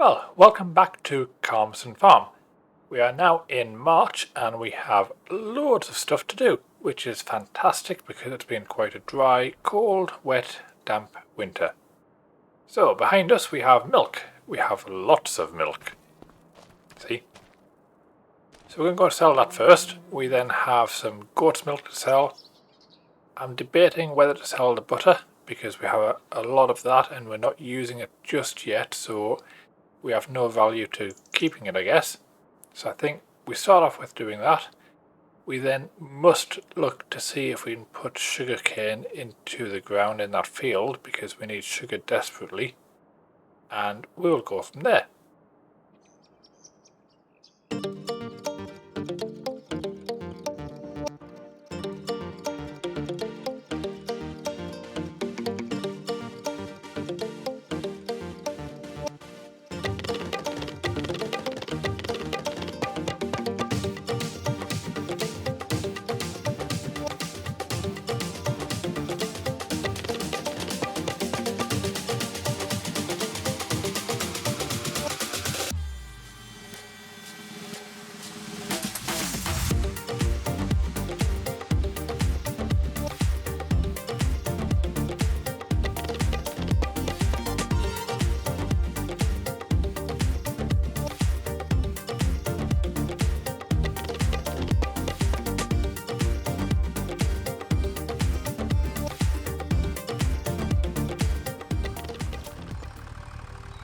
Well, welcome back to Calmsden Farm. We are now in March and we have loads of stuff to do, which is fantastic because it's been quite a dry, cold, wet, damp winter. So behind us we have milk. We have lots of milk. See? So we're going to go sell that first. We then have some goat's milk to sell. I'm debating whether to sell the butter because we have a lot of that and we're not using it just yet, so we have no value to keeping it, I guess. So I think we start off with doing that. We then must look to see if we can put sugarcane into the ground in that field because we need sugar desperately, and we will go from there.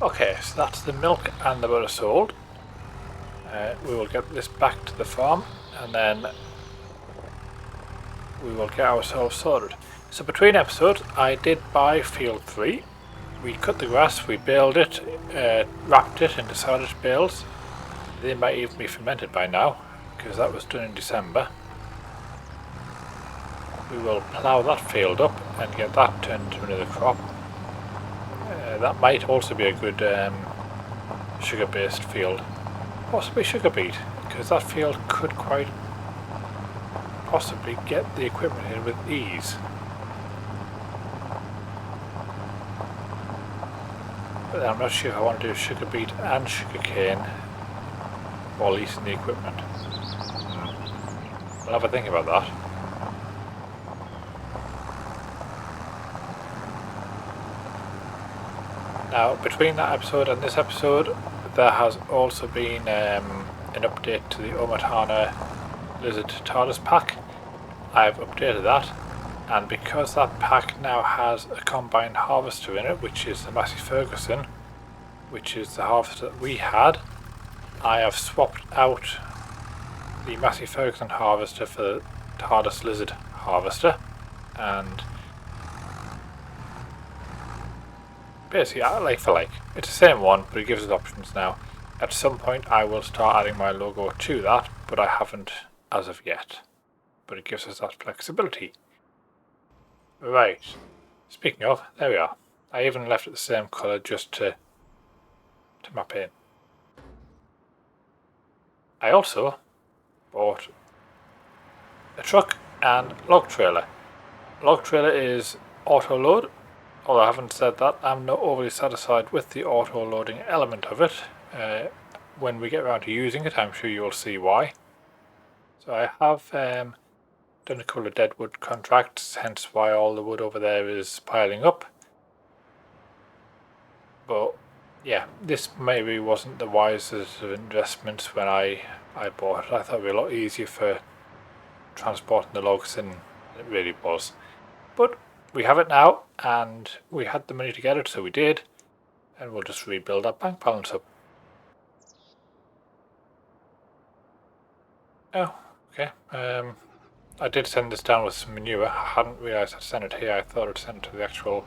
Okay, so that's the milk and the butter sold. We will get this back to the farm and then we will get ourselves sorted. So between episodes I did buy field 3. We cut the grass, we baled it, wrapped it into silage bales. They might even be fermented by now because that was done in December. We will plough that field up and get that turned into another crop. That might also be a good sugar-based field, possibly sugar beet, because that field could quite possibly get the equipment in with ease. But I'm not sure if I want to do sugar beet and sugar cane while leasing the equipment. I'll have a think about that. Now, between that episode and this episode, there has also been an update to the Omatana Lizard TARDIS pack. I've updated that, and because that pack now has a combined harvester in it, which is the Massey Ferguson, which is the harvester that we had, I have swapped out the Massey Ferguson harvester for the TARDIS Lizard harvester, and basically like for like. It's the same one, but it gives us options now. At some point I will start adding my logo to that, but I haven't as of yet. But it gives us that flexibility. Right, speaking of, there we are. I even left it the same colour just to map in. I also bought a truck and log trailer. Log trailer is auto load. Although I haven't said that, I'm not overly satisfied with the auto-loading element of it. When we get around to using it, I'm sure you'll see why. So I have done a couple of deadwood contracts, hence why all the wood over there is piling up. But yeah, this maybe wasn't the wisest of investments when I bought it. I thought it would be a lot easier for transporting the logs than it really was. But we have it now, and we had the money to get it, so we did, and we'll just rebuild our bank balance up. Oh, okay. I did send this down with some manure. I hadn't realised I'd sent it here. I thought I'd sent it to the actual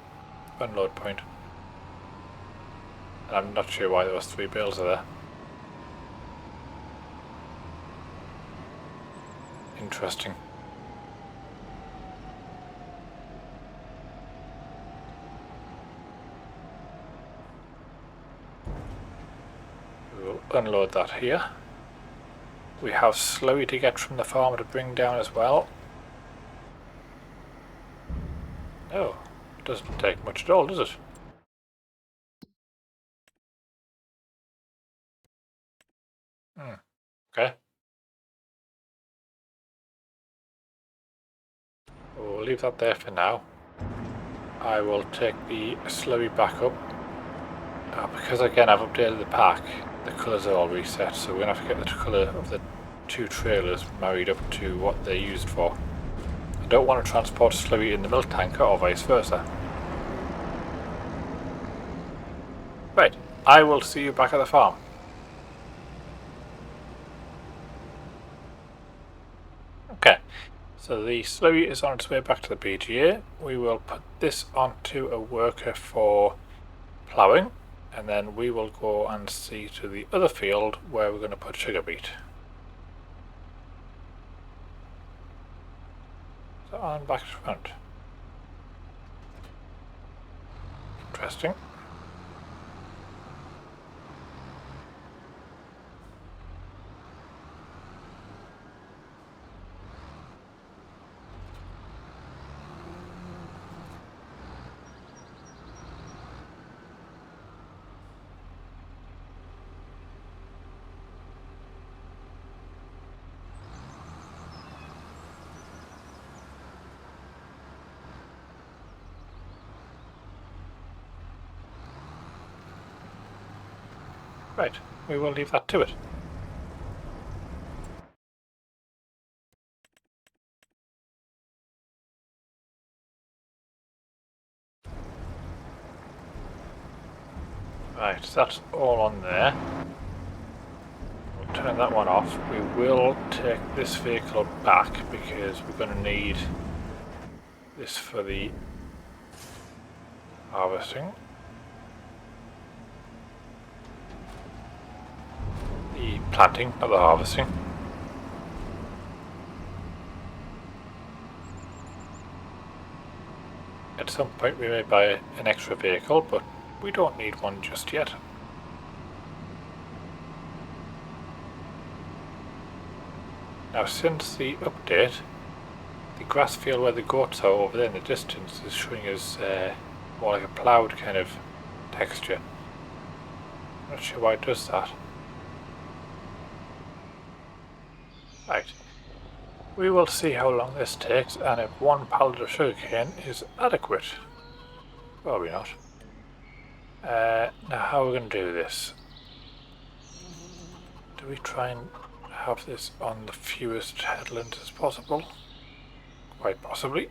unload point. And I'm not sure why those 3 bales are there. Interesting. We'll unload that here. We have Slowy to get from the farm to bring down as well. Oh, it doesn't take much at all, does it? Okay. We'll leave that there for now. I will take the slurry back up. Because again I've updated the pack, the colours are all reset, so we're going to have to get the colour of the two trailers married up to what they're used for. I don't want to transport slurry in the milk tanker or vice versa. Right, I will see you back at the farm. Okay, so the slurry is on its way back to the BGA. We will put this onto a worker for ploughing, and then we will go and see to the other field where we're going to put sugar beet. So on back to front. Interesting. Right, we will leave that to it. Right, so that's all on there. We'll turn that one off. We will take this vehicle back because we're going to need this for the harvesting. The planting, not the harvesting. At some point we may buy an extra vehicle, but we don't need one just yet. Now since the update, the grass field where the goats are over there in the distance is showing us more like a ploughed kind of texture. I'm not sure why it does that. Right. We will see how long this takes and if one pallet of sugarcane is adequate. Probably not. Now how are we going to do this? Do we try and have this on the fewest headlands as possible? Quite possibly.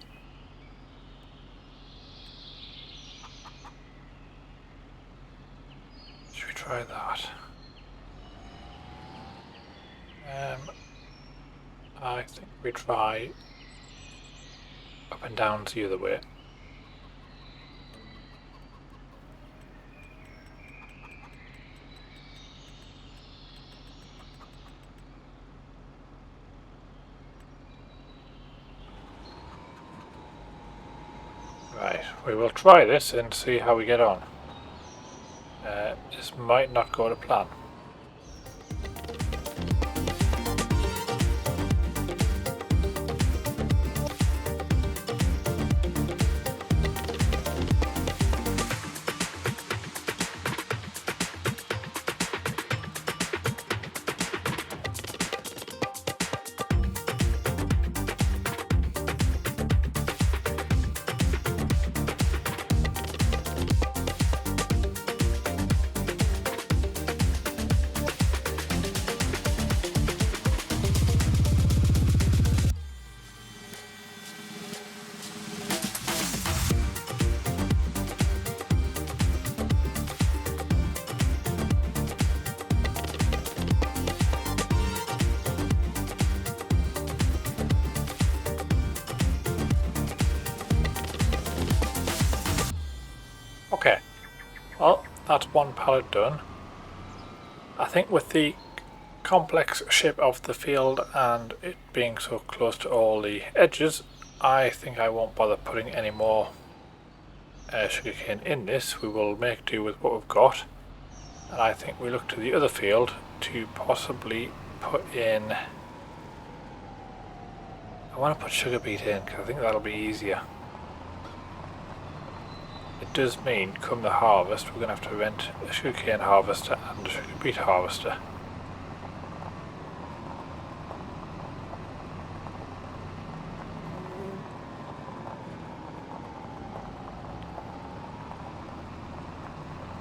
Should we try that? I think we try up and down the other way. Right, we will try this and see how we get on. This might not go to plan. Okay, well, that's one pallet done. I think with the complex shape of the field and it being so close to all the edges, I think I won't bother putting any more sugarcane in this. We will make do with what we've got, and I think we look to the other field to possibly put in... I want to put sugar beet in because I think that'll be easier. It does mean, come the harvest, we're going to have to rent a sugarcane harvester and a sugar beet harvester.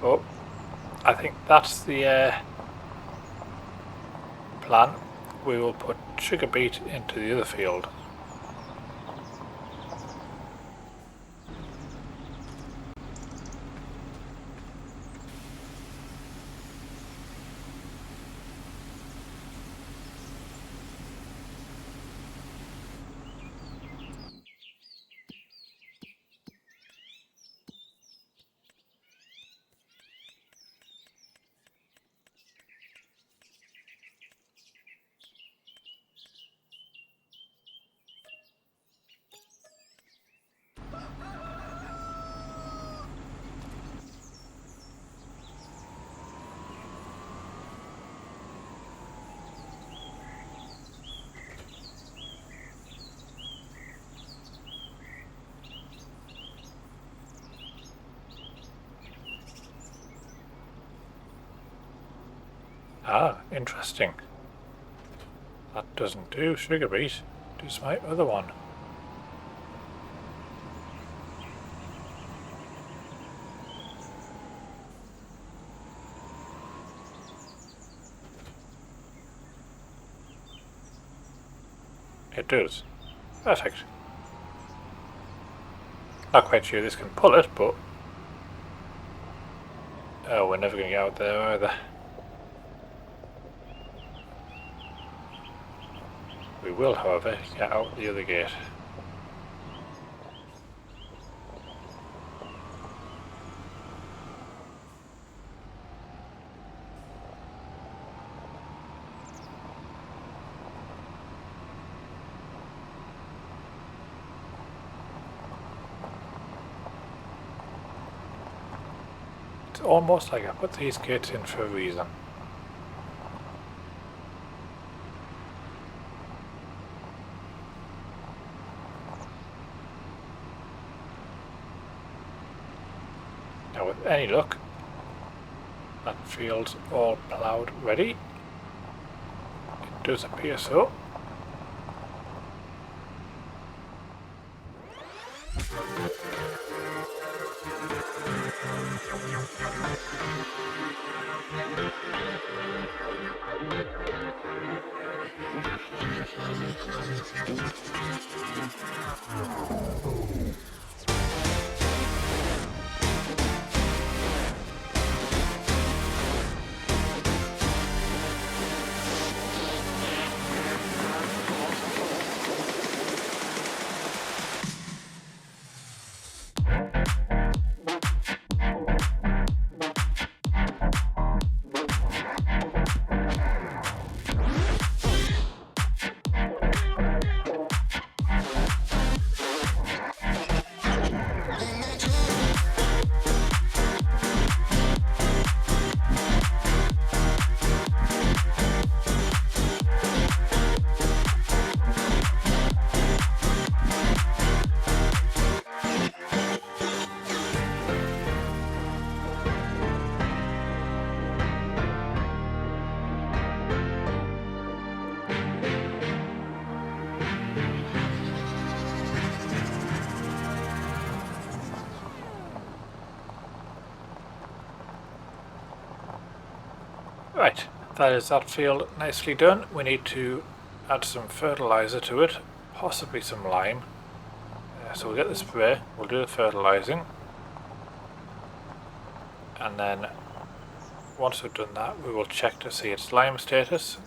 Oh, I think that's the plan. We will put sugar beet into the other field. Ah, interesting. That doesn't do sugar beet. Does my other one. It does. Perfect. Not quite sure this can pull it, but... Oh, we're never going to get out there either. We will, however, get out the other gate. It's almost like I put these gates in for a reason. Now with any luck, that field's all ploughed ready. It does appear so. Right, that is that field nicely done. We need to add some fertilizer to it, possibly some lime. So we'll get the spray, we'll do the fertilizing, and then once we've done that we will check to see its lime status,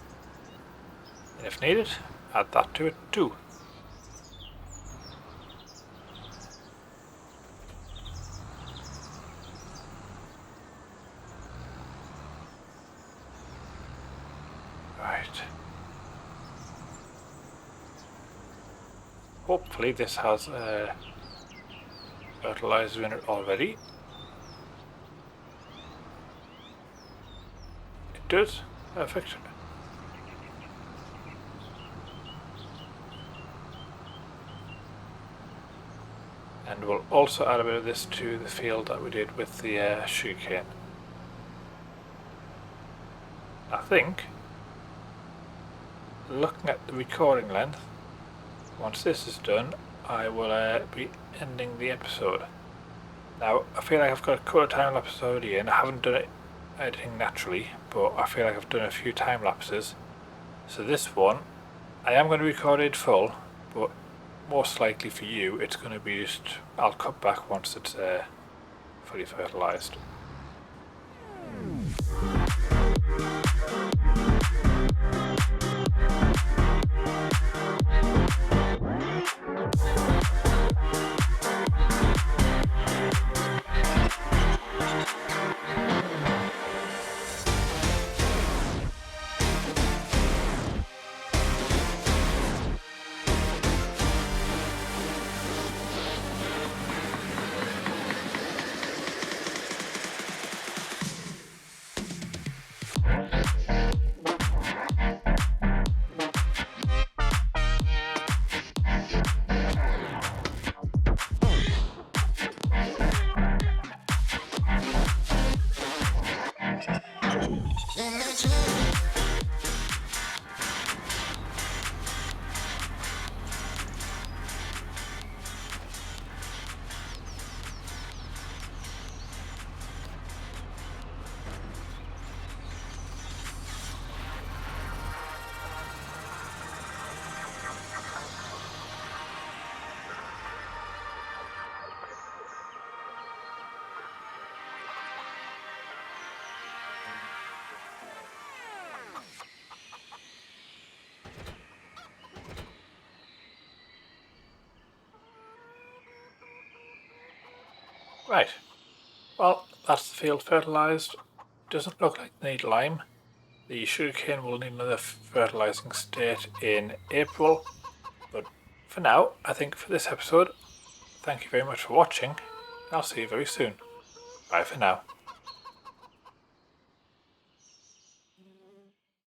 and if needed, add that to it too. Right. Hopefully this has fertilizer in it already. It does. Perfect. And we'll also add a bit of this to the field that we did with the sugarcane. I think, looking at the recording length, once this is done, I will be ending the episode. Now, I feel like I've got a couple of time lapses already in. I haven't done it editing naturally, but I feel like I've done a few time lapses. So this one, I am going to record it full, but most likely for you, it's going to be just, I'll cut back once it's fully fertilised. Right, well, that's the field fertilised. Doesn't look like they need lime. The sugarcane will need another fertilising state in April. But for now, I think for this episode, thank you very much for watching, and I'll see you very soon. Bye for now.